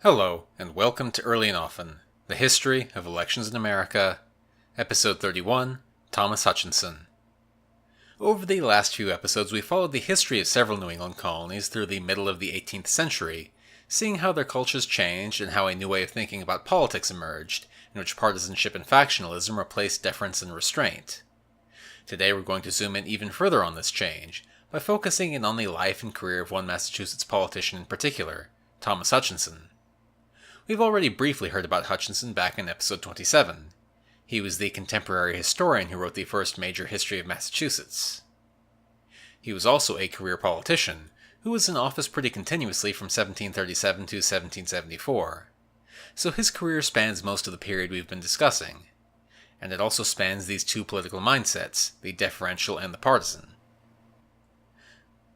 Hello, and welcome to Early and Often, the History of Elections in America, Episode 31, Thomas Hutchinson. Over the last few episodes, we followed the history of several New England colonies through the middle of the 18th century, seeing how their cultures changed and how a new way of thinking about politics emerged, in which partisanship and factionalism replaced deference and restraint. Today we're going to zoom in even further on this change, by focusing in on the life and career of one Massachusetts politician in particular, Thomas Hutchinson. We've already briefly heard about Hutchinson back in episode 27. He was the contemporary historian who wrote the first major history of Massachusetts. He was also a career politician, who was in office pretty continuously from 1737 to 1774. So his career spans most of the period we've been discussing. And it also spans these two political mindsets, the deferential and the partisan.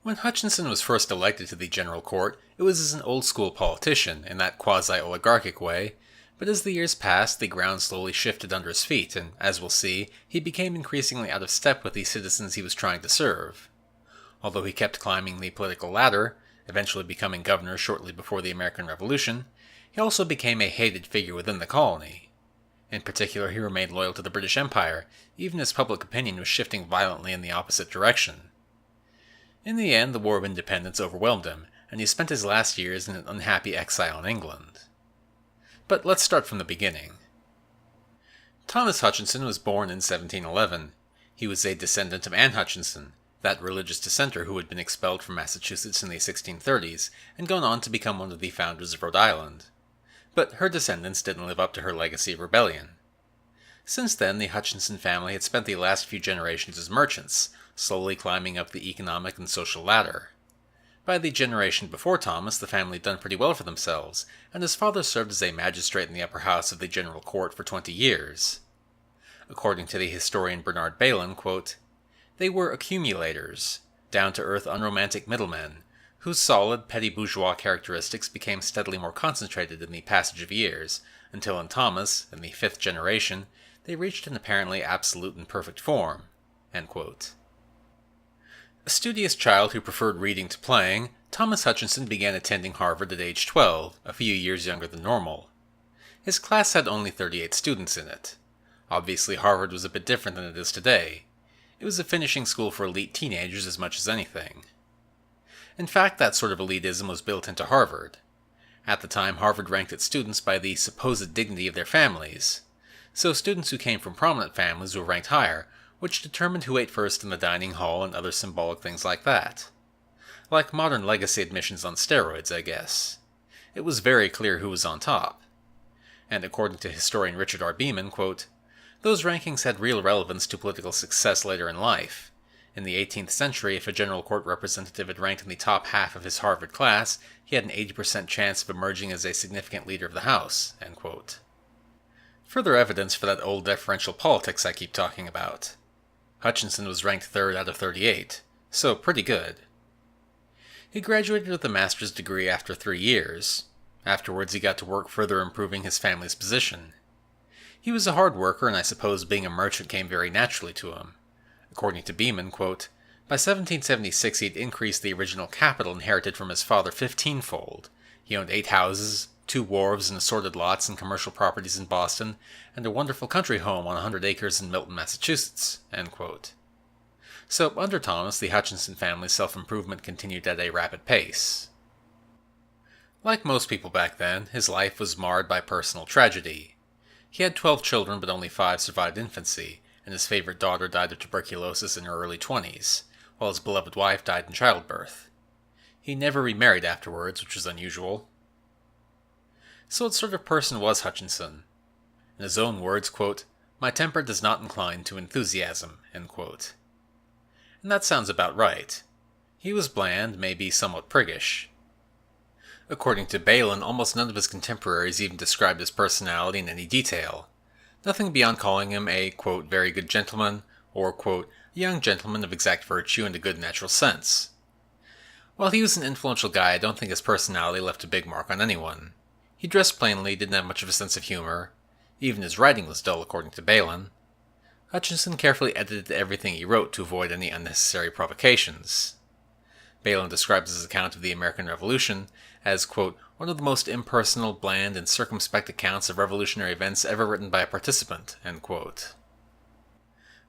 When Hutchinson was first elected to the General Court, it was as an old-school politician, in that quasi-oligarchic way, but as the years passed, the ground slowly shifted under his feet, and, as we'll see, he became increasingly out of step with the citizens he was trying to serve. Although he kept climbing the political ladder, eventually becoming governor shortly before the American Revolution, he also became a hated figure within the colony. In particular, he remained loyal to the British Empire, even as public opinion was shifting violently in the opposite direction. In the end, the War of Independence overwhelmed him, and he spent his last years in an unhappy exile in England. But let's start from the beginning. Thomas Hutchinson was born in 1711. He was a descendant of Anne Hutchinson, that religious dissenter who had been expelled from Massachusetts in the 1630s and gone on to become one of the founders of Rhode Island. But her descendants didn't live up to her legacy of rebellion. Since then, the Hutchinson family had spent the last few generations as merchants, slowly climbing up the economic and social ladder. By the generation before Thomas, the family had done pretty well for themselves, and his father served as a magistrate in the upper house of the General Court for 20 years. According to the historian Bernard Bailyn, quote, "They were accumulators, down-to-earth unromantic middlemen, whose solid, petty bourgeois characteristics became steadily more concentrated in the passage of years, until in Thomas, in the 5th generation, they reached an apparently absolute and perfect form." End quote. A studious child who preferred reading to playing, Thomas Hutchinson began attending Harvard at age 12, a few years younger than normal. His class had only 38 students in it. Obviously, Harvard was a bit different than it is today. It was a finishing school for elite teenagers as much as anything. In fact, that sort of elitism was built into Harvard. At the time, Harvard ranked its students by the supposed dignity of their families. So students who came from prominent families were ranked higher, which determined who ate first in the dining hall and other symbolic things like that. Like modern legacy admissions on steroids, I guess. It was very clear who was on top. And according to historian Richard R. Beeman, quote, "Those rankings had real relevance to political success later in life. In the 18th century, if a General Court representative had ranked in the top half of his Harvard class, he had an 80% chance of emerging as a significant leader of the House." End quote. Further evidence for that old deferential politics I keep talking about. Hutchinson was ranked 3rd out of 38, so pretty good. He graduated with a master's degree after 3 years. Afterwards, he got to work further improving his family's position. He was a hard worker, and I suppose being a merchant came very naturally to him. According to Beeman, quote, "By 1776 he had increased the original capital inherited from his father 15-fold. He owned 8 houses, 2 wharves and assorted lots and commercial properties in Boston, and a wonderful country home on 100 acres in Milton, Massachusetts." End quote. So, under Thomas, the Hutchinson family's self-improvement continued at a rapid pace. Like most people back then, his life was marred by personal tragedy. He had 12 children, but only 5 survived infancy, and his favorite daughter died of tuberculosis in her early 20s, while his beloved wife died in childbirth. He never remarried afterwards, which was unusual. So what sort of person was Hutchinson? In his own words, quote, "My temper does not incline to enthusiasm," end quote. And that sounds about right. He was bland, maybe somewhat priggish. According to Bailyn, almost none of his contemporaries even described his personality in any detail. Nothing beyond calling him a, quote, "very good gentleman," or, quote, "a young gentleman of exact virtue and a good natural sense." While he was an influential guy, I don't think his personality left a big mark on anyone. He dressed plainly, didn't have much of a sense of humor. Even his writing was dull, according to Bailyn. Hutchinson carefully edited everything he wrote to avoid any unnecessary provocations. Bailyn describes his account of the American Revolution as, quote, one of the most impersonal, bland, and circumspect accounts of revolutionary events ever written by a participant, end quote.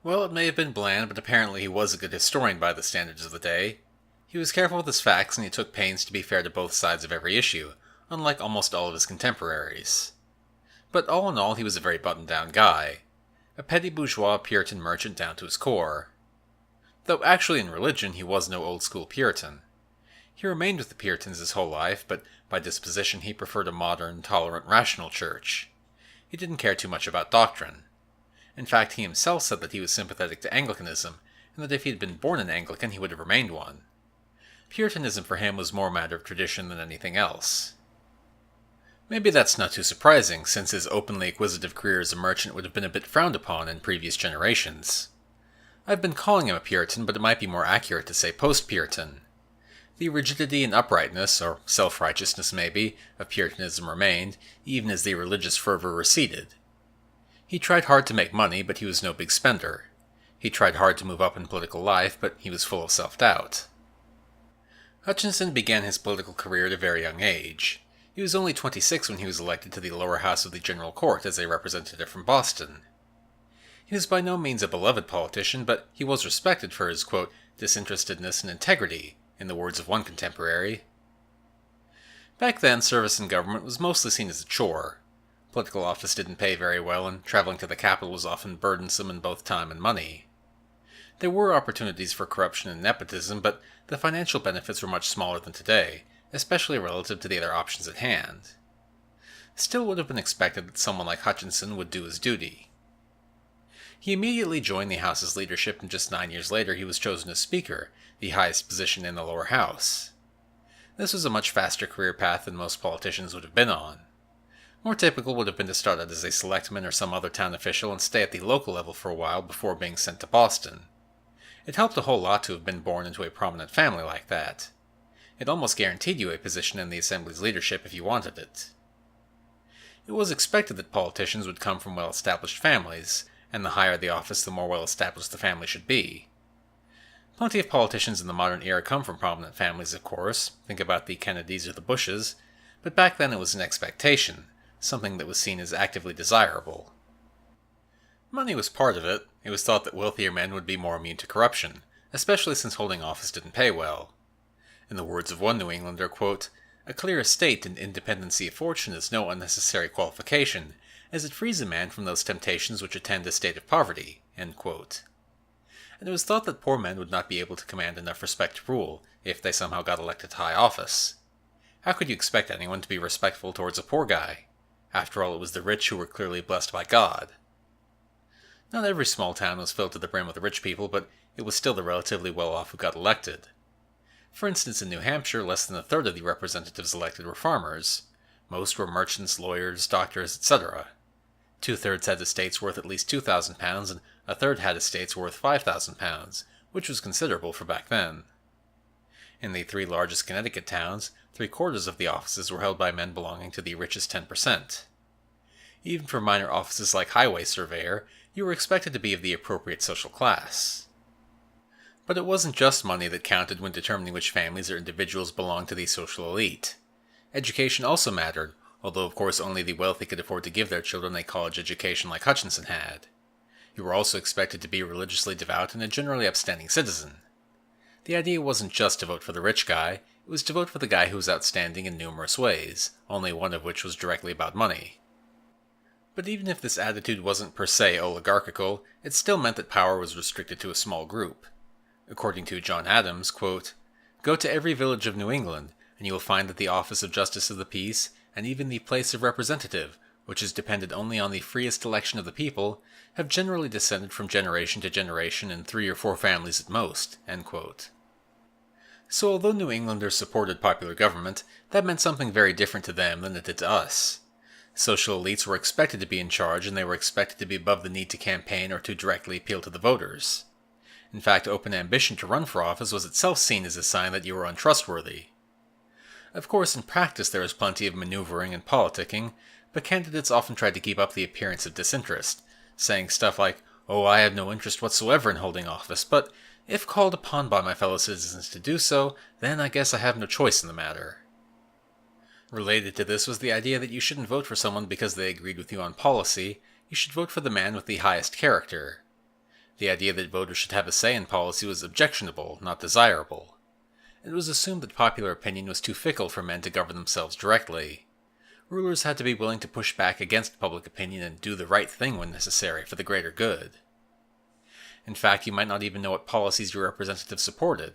Well, it may have been bland, but apparently he was a good historian by the standards of the day. He was careful with his facts, and he took pains to be fair to both sides of every issue, unlike almost all of his contemporaries. But all in all, he was a very buttoned-down guy. A petty bourgeois Puritan merchant down to his core. Though actually in religion, he was no old-school Puritan. He remained with the Puritans his whole life, but by disposition he preferred a modern, tolerant, rational church. He didn't care too much about doctrine. In fact, he himself said that he was sympathetic to Anglicanism, and that if he had been born an Anglican, he would have remained one. Puritanism for him was more a matter of tradition than anything else. Maybe that's not too surprising, since his openly acquisitive career as a merchant would have been a bit frowned upon in previous generations. I've been calling him a Puritan, but it might be more accurate to say post-Puritan. The rigidity and uprightness, or self-righteousness maybe, of Puritanism remained, even as the religious fervor receded. He tried hard to make money, but he was no big spender. He tried hard to move up in political life, but he was full of self-doubt. Hutchinson began his political career at a very young age. He was only 26 when he was elected to the lower house of the General Court as a representative from Boston. He was by no means a beloved politician, but he was respected for his, quote, disinterestedness and integrity, in the words of one contemporary. Back then, service in government was mostly seen as a chore. Political office didn't pay very well, and traveling to the capital was often burdensome in both time and money. There were opportunities for corruption and nepotism, but the financial benefits were much smaller than today, especially relative to the other options at hand. Still, it would have been expected that someone like Hutchinson would do his duty. He immediately joined the House's leadership, and just 9 years later he was chosen as Speaker, the highest position in the lower house. This was a much faster career path than most politicians would have been on. More typical would have been to start out as a selectman or some other town official and stay at the local level for a while before being sent to Boston. It helped a whole lot to have been born into a prominent family like that. It almost guaranteed you a position in the Assembly's leadership if you wanted it. It was expected that politicians would come from well-established families, and the higher the office, the more well-established the family should be. Plenty of politicians in the modern era come from prominent families, of course. Think about the Kennedys or the Bushes. But back then it was an expectation, something that was seen as actively desirable. Money was part of it. It was thought that wealthier men would be more immune to corruption, especially since holding office didn't pay well. In the words of one New Englander, quote, a clear estate and independency of fortune is no unnecessary qualification, as it frees a man from those temptations which attend a state of poverty, end quote. And it was thought that poor men would not be able to command enough respect to rule, if they somehow got elected to high office. How could you expect anyone to be respectful towards a poor guy? After all, it was the rich who were clearly blessed by God. Not every small town was filled to the brim with rich people, but it was still the relatively well-off who got elected. For instance, in New Hampshire, less than a third of the representatives elected were farmers. Most were merchants, lawyers, doctors, etc. 2/3 had estates worth at least £2,000, and a third had estates worth £5,000, which was considerable for back then. In the 3 largest Connecticut towns, 3/4 of the offices were held by men belonging to the richest 10%. Even for minor offices like highway surveyor, you were expected to be of the appropriate social class. But it wasn't just money that counted when determining which families or individuals belonged to the social elite. Education also mattered, although of course only the wealthy could afford to give their children a college education like Hutchinson had. You were also expected to be religiously devout and a generally upstanding citizen. The idea wasn't just to vote for the rich guy, it was to vote for the guy who was outstanding in numerous ways, only one of which was directly about money. But even if this attitude wasn't per se oligarchical, it still meant that power was restricted to a small group. According to John Adams, quote, go to every village of New England, and you will find that the office of Justice of the Peace, and even the place of Representative, which is dependent only on the freest election of the people, have generally descended from generation to generation in 3 or 4 families at most, end quote. So although New Englanders supported popular government, that meant something very different to them than it did to us. Social elites were expected to be in charge, and they were expected to be above the need to campaign or to directly appeal to the voters. In fact, open ambition to run for office was itself seen as a sign that you were untrustworthy. Of course, in practice there was plenty of maneuvering and politicking, but candidates often tried to keep up the appearance of disinterest, saying stuff like, oh, I have no interest whatsoever in holding office, but if called upon by my fellow citizens to do so, then I guess I have no choice in the matter. Related to this was the idea that you shouldn't vote for someone because they agreed with you on policy, you should vote for the man with the highest character. The idea that voters should have a say in policy was objectionable, not desirable. It was assumed that popular opinion was too fickle for men to govern themselves directly. Rulers had to be willing to push back against public opinion and do the right thing when necessary for the greater good. In fact, you might not even know what policies your representative supported.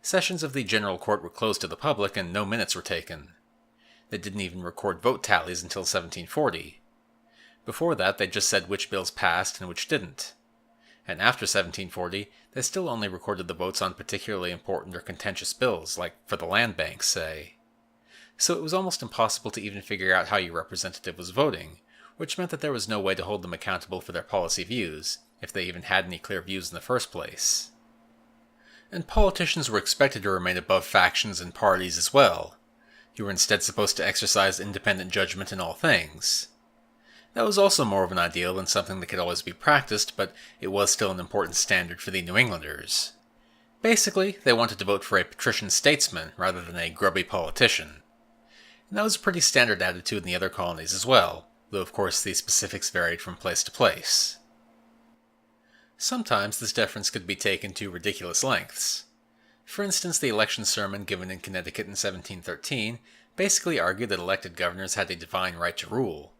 Sessions of the General Court were closed to the public and no minutes were taken. They didn't even record vote tallies until 1740. Before that, they just said which bills passed and which didn't. And after 1740, they still only recorded the votes on particularly important or contentious bills, like for the land banks, say. So it was almost impossible to even figure out how your representative was voting, which meant that there was no way to hold them accountable for their policy views, if they even had any clear views in the first place. And politicians were expected to remain above factions and parties as well. You were instead supposed to exercise independent judgment in all things. That was also more of an ideal than something that could always be practiced, but it was still an important standard for the New Englanders. Basically, they wanted to vote for a patrician statesman rather than a grubby politician. And that was a pretty standard attitude in the other colonies as well, though of course the specifics varied from place to place. Sometimes this deference could be taken to ridiculous lengths. For instance, the election sermon given in Connecticut in 1713 basically argued that elected governors had a divine right to rule.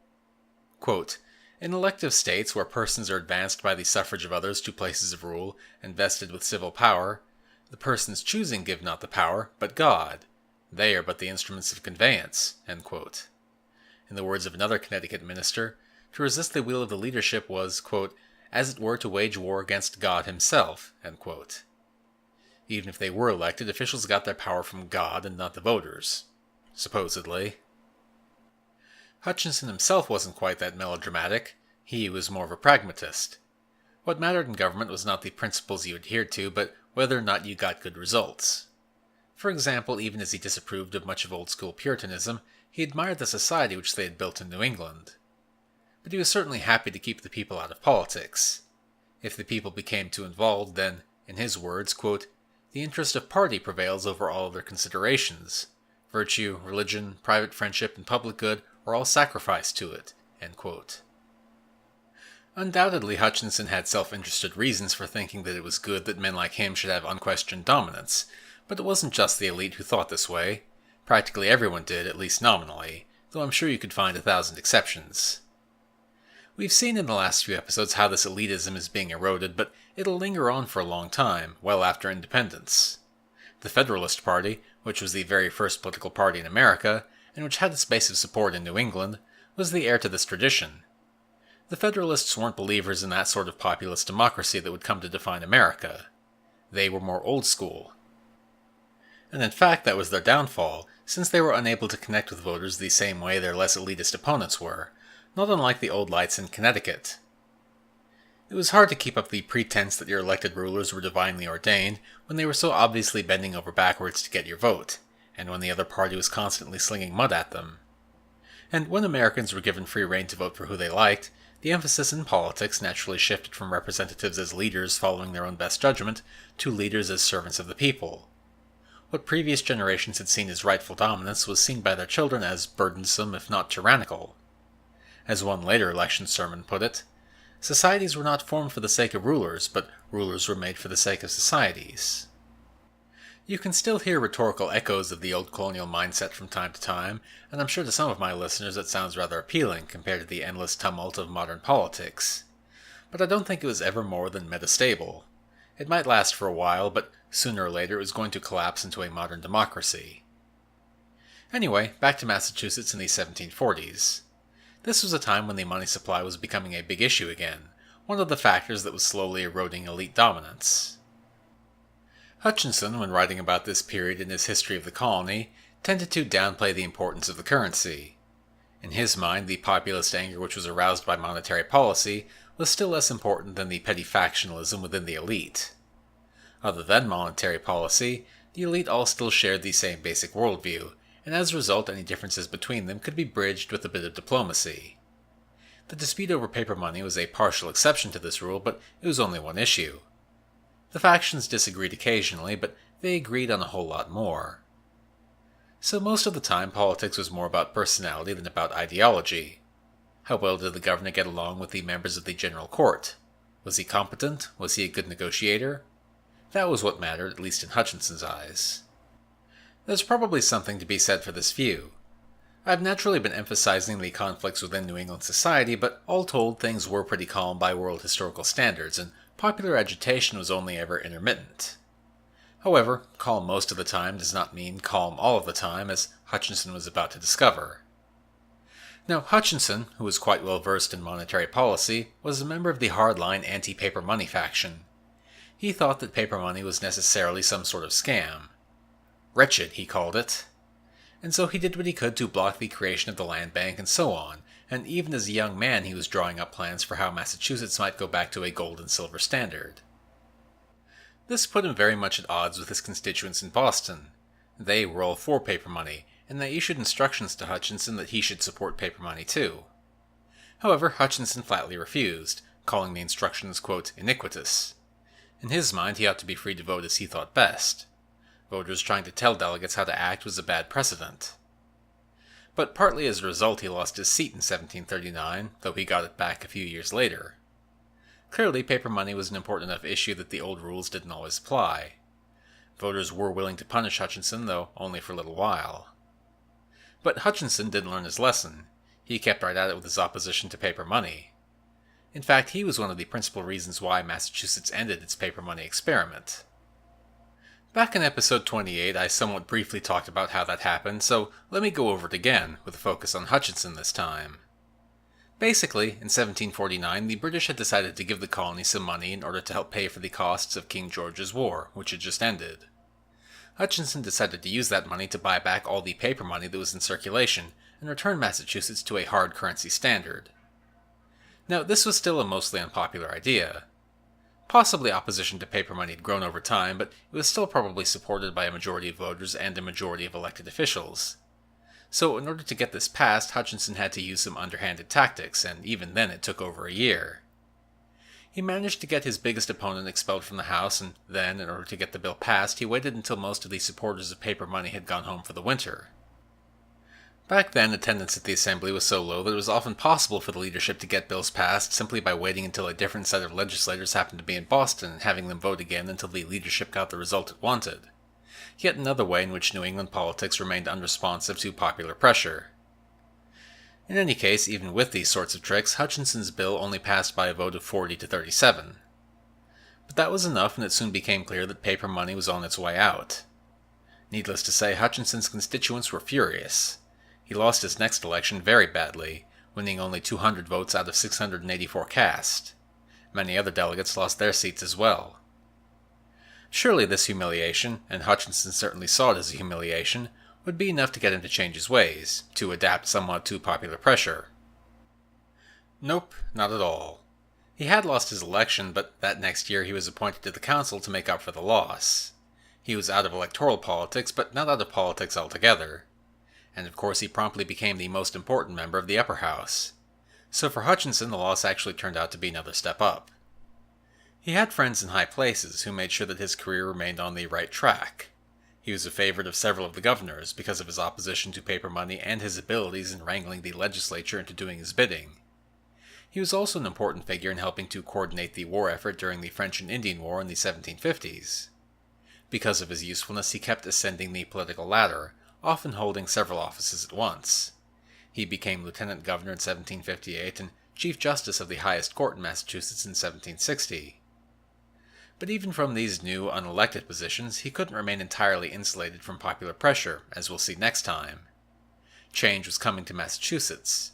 Quote, "In elective states where persons are advanced by the suffrage of others to places of rule and vested with civil power, the persons choosing give not the power, but God. They are but the instruments of conveyance." End quote. In the words of another Connecticut minister, to resist the will of the leadership was, quote, "as it were to wage war against God himself." End quote. Even if they were elected, officials got their power from God and not the voters. Supposedly. Hutchinson himself wasn't quite that melodramatic. He was more of a pragmatist. What mattered in government was not the principles you adhered to, but whether or not you got good results. For example, even as he disapproved of much of old-school Puritanism, he admired the society which they had built in New England. But he was certainly happy to keep the people out of politics. If the people became too involved, then, in his words, quote, "the interest of party prevails over all other considerations. Virtue, religion, private friendship, and public good are all sacrificed to it." End quote. Undoubtedly, Hutchinson had self-interested reasons for thinking that it was good that men like him should have unquestioned dominance, but it wasn't just the elite who thought this way. Practically everyone did, at least nominally, though I'm sure you could find 1,000 exceptions. We've seen in the last few episodes how this elitism is being eroded, but it'll linger on for a long time, well after independence. The Federalist Party, which was the very first political party in America, and which had its base of support in New England, was the heir to this tradition. The Federalists weren't believers in that sort of populist democracy that would come to define America. They were more old school. And in fact, that was their downfall, since they were unable to connect with voters the same way their less elitist opponents were, not unlike the old lights in Connecticut. It was hard to keep up the pretense that your elected rulers were divinely ordained when they were so obviously bending over backwards to get your vote, and when the other party was constantly slinging mud at them. And when Americans were given free rein to vote for who they liked, the emphasis in politics naturally shifted from representatives as leaders following their own best judgment to leaders as servants of the people. What previous generations had seen as rightful dominance was seen by their children as burdensome, if not tyrannical. As one later election sermon put it, societies were not formed for the sake of rulers, but rulers were made for the sake of societies. You can still hear rhetorical echoes of the old colonial mindset from time to time, and I'm sure to some of my listeners it sounds rather appealing compared to the endless tumult of modern politics. But I don't think it was ever more than metastable. It might last for a while, but sooner or later it was going to collapse into a modern democracy. Anyway, back to Massachusetts in the 1740s. This was a time when the money supply was becoming a big issue again, one of the factors that was slowly eroding elite dominance. Hutchinson, when writing about this period in his History of the Colony, tended to downplay the importance of the currency. In his mind, the populist anger which was aroused by monetary policy was still less important than the petty factionalism within the elite. Other than monetary policy, the elite all still shared the same basic worldview, and as a result any differences between them could be bridged with a bit of diplomacy. The dispute over paper money was a partial exception to this rule, but it was only one issue. The factions disagreed occasionally, but they agreed on a whole lot more. So most of the time, politics was more about personality than about ideology. How well did the governor get along with the members of the general court? Was he competent? Was he a good negotiator? That was what mattered, at least in Hutchinson's eyes. There's probably something to be said for this view. I've naturally been emphasizing the conflicts within New England society, but all told, things were pretty calm by world historical standards, and popular agitation was only ever intermittent. However, calm most of the time does not mean calm all of the time, as Hutchinson was about to discover. Now, Hutchinson, who was quite well versed in monetary policy, was a member of the hardline anti-paper money faction. He thought that paper money was necessarily some sort of scam. Wretched, he called it. And so he did what he could to block the creation of the land bank and so on, and even as a young man he was drawing up plans for how Massachusetts might go back to a gold and silver standard. This put him very much at odds with his constituents in Boston. They were all for paper money, and they issued instructions to Hutchinson that he should support paper money too. However, Hutchinson flatly refused, calling the instructions, quote, iniquitous. In his mind, he ought to be free to vote as he thought best. Voters trying to tell delegates how to act was a bad precedent. But partly as a result, he lost his seat in 1739, though he got it back a few years later. Clearly, paper money was an important enough issue that the old rules didn't always apply. Voters were willing to punish Hutchinson, though only for a little while. But Hutchinson didn't learn his lesson. He kept right at it with his opposition to paper money. In fact, he was one of the principal reasons why Massachusetts ended its paper money experiment. Back in episode 28, I somewhat briefly talked about how that happened, so let me go over it again, with a focus on Hutchinson this time. Basically, in 1749, the British had decided to give the colony some money in order to help pay for the costs of King George's War, which had just ended. Hutchinson decided to use that money to buy back all the paper money that was in circulation and return Massachusetts to a hard currency standard. Now, this was still a mostly unpopular idea. Possibly opposition to paper money had grown over time, but it was still probably supported by a majority of voters and a majority of elected officials. So in order to get this passed, Hutchinson had to use some underhanded tactics, and even then it took over a year. He managed to get his biggest opponent expelled from the House, and then, in order to get the bill passed, he waited until most of the supporters of paper money had gone home for the winter. Back then, attendance at the assembly was so low that it was often possible for the leadership to get bills passed simply by waiting until a different set of legislators happened to be in Boston and having them vote again until the leadership got the result it wanted. Yet another way in which New England politics remained unresponsive to popular pressure. In any case, even with these sorts of tricks, Hutchinson's bill only passed by a vote of 40 to 37. But that was enough, and it soon became clear that paper money was on its way out. Needless to say, Hutchinson's constituents were furious. He lost his next election very badly, winning only 200 votes out of 684 cast. Many other delegates lost their seats as well. Surely this humiliation, and Hutchinson certainly saw it as a humiliation, would be enough to get him to change his ways, to adapt somewhat to popular pressure. Nope, not at all. He had lost his election, but that next year he was appointed to the council to make up for the loss. He was out of electoral politics, but not out of politics altogether. And of course he promptly became the most important member of the upper house. So for Hutchinson, the loss actually turned out to be another step up. He had friends in high places who made sure that his career remained on the right track. He was a favorite of several of the governors because of his opposition to paper money and his abilities in wrangling the legislature into doing his bidding. He was also an important figure in helping to coordinate the war effort during the French and Indian War in the 1750s. Because of his usefulness, he kept ascending the political ladder, often holding several offices at once. He became lieutenant governor in 1758 and chief justice of the highest court in Massachusetts in 1760. But even from these new, unelected positions, he couldn't remain entirely insulated from popular pressure, as we'll see next time. Change was coming to Massachusetts.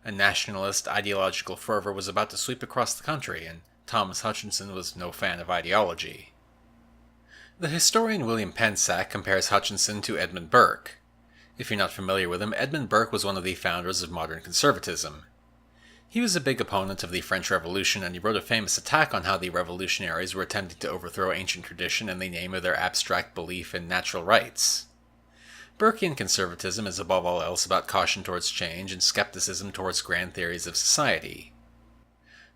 A nationalist, ideological fervor was about to sweep across the country, and Thomas Hutchinson was no fan of ideology. The historian William Pensack compares Hutchinson to Edmund Burke. If you're not familiar with him, Edmund Burke was one of the founders of modern conservatism. He was a big opponent of the French Revolution, and he wrote a famous attack on how the revolutionaries were attempting to overthrow ancient tradition in the name of their abstract belief in natural rights. Burkean conservatism is above all else about caution towards change and skepticism towards grand theories of society.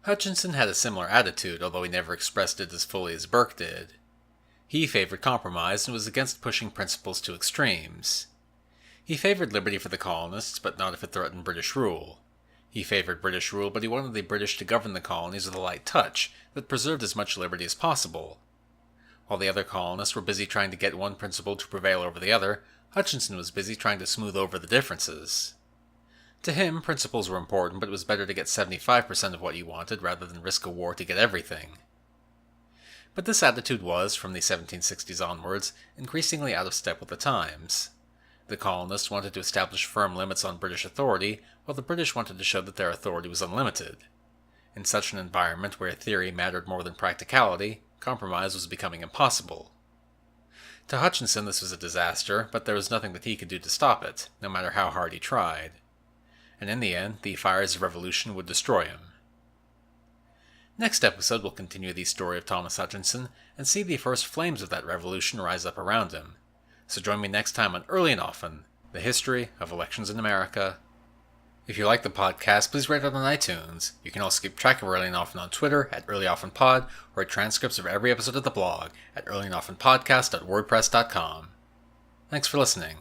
Hutchinson had a similar attitude, although he never expressed it as fully as Burke did. He favored compromise and was against pushing principles to extremes. He favored liberty for the colonists, but not if it threatened British rule. He favored British rule, but he wanted the British to govern the colonies with a light touch that preserved as much liberty as possible. While the other colonists were busy trying to get one principle to prevail over the other, Hutchinson was busy trying to smooth over the differences. To him, principles were important, but it was better to get 75% of what you wanted rather than risk a war to get everything. But this attitude was, from the 1760s onwards, increasingly out of step with the times. The colonists wanted to establish firm limits on British authority, while the British wanted to show that their authority was unlimited. In such an environment where theory mattered more than practicality, compromise was becoming impossible. To Hutchinson this was a disaster, but there was nothing that he could do to stop it, no matter how hard he tried. And in the end, the fires of revolution would destroy him. Next episode we'll continue the story of Thomas Hutchinson and see the first flames of that revolution rise up around him. So join me next time on Early and Often, the history of elections in America. If you like the podcast, please rate it on iTunes. You can also keep track of Early and Often on Twitter at EarlyOftenPod, or at transcripts of every episode of the blog at earlyandoftenpodcast.wordpress.com. Thanks for listening.